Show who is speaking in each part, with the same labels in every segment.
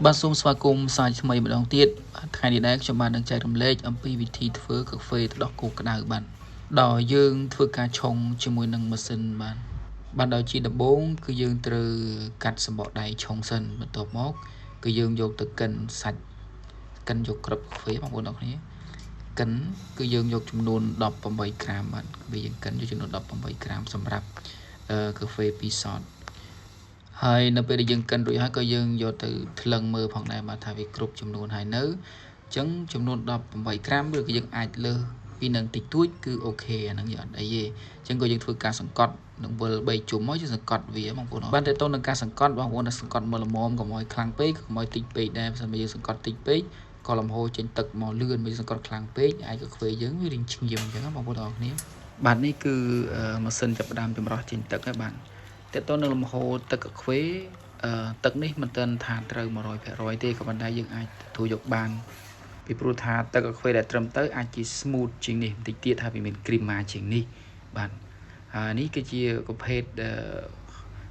Speaker 1: បាទសូមស្វាគមន៍សាជាថ្មីម្ដងទៀតថ្ងៃនេះដែរខ្ញុំបាននឹងចែករំលែកអំពីវិធីធ្វើកាហ្វេទឹកដោះគោក្តៅបាទដោយយើងធ្វើការឆុងជាមួយនឹងម៉ាស៊ីនបាទដោយជាដំបូងគឺយើងត្រូវកាត់សំបកដៃឆុងសិនបន្ទាប់មកគឺយើងយកទៅកិនសាច់កិនយកក្របកាហ្វេបងប្អូនអរគ្នាកិនគឺយើងយកចំនួន18ក្រាមបាទវាយើងកិនយកចំនួន18ក្រាមសម្រាប់កាហ្វេ2សតហើយនៅពេលដែលយើងកិនរួចហើយក៏យើងយកទៅថ្លឹងមើលផងដែរបាទថាវាគ្រប់ចំនួនហើយនៅអញ្ចឹងចំនួន18ក្រាមឬក៏យើងអាចលើសពីនឹងតិចតួចគឺអូខេអាហ្នឹងយើងអត់អីទេអញ្ចឹងក៏យើងធ្វើការសង្កត់នឹងវិល3ជុំមកយើងសង្កត់វាបងប្អូនបាទតើតើនឹងការសង្កត់បងប្អូនសង្កត់មកល្មមកុំឲ្យខ្លាំងពេកកុំឲ្យតិចពេកដែរបើមិនយើងសង្កត់តិចពេកក៏លំហូរចេញទឹកមកលឿនមិនសង្កត់ខ្លាំងពេកអាចកាហ្វេយើងវារីងឈាមអញ្ចឹងបងប្អូនទាំងអស់គ្នាបាទនេះគឺម៉ាស៊ីនចាប់ផ្ដើមចម្រោះចេញទឹកហើយបាទតើតើនៅលំហូរទឹកកាហ្វេទឹកនេះមិនទាន់ថាត្រូវ 100% ទេក៏ប៉ុន្តែយើងអាចទទួលយកបានពីព្រោះថាទឹកកាហ្វេដែលត្រឹមត្រូវអាចជា smooth ជាងនេះបន្តិចទៀតហើយវាមាន cream ជាងនេះបាទហើយនេះគឺជាប្រភេទ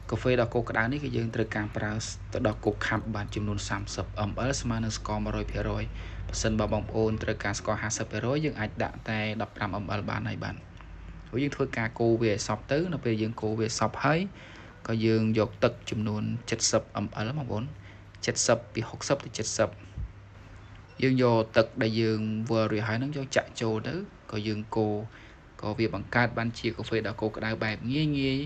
Speaker 1: កាហ្វេដល់គោក្តៅនេះគឺយើងត្រូវការប្រើទឹកដោះគោខាប់បាទចំនួន30 ml ស្មើនឹងស្ករ 100% បើសិនបើបងប្អូនត្រូវការស្ករ 50% យើងអាចដាក់តែ15 ml បានហើយបាទព្រោះយើងធ្វើការកូរវាឲ្យសព្វទៅនៅពេលយើងកូរវាសព្វហើយក៏យើងយកទឹកចំនួន70 ml បងប្អូន70ពី60ទៅ70យើងយកទឹកដែលយើងវាល់រួចហើយនឹងយកចាក់ចូលទៅក៏យើងកូរក៏វាបង្កើតបានជាកាហ្វេដល់គោក្តៅបែបងាយ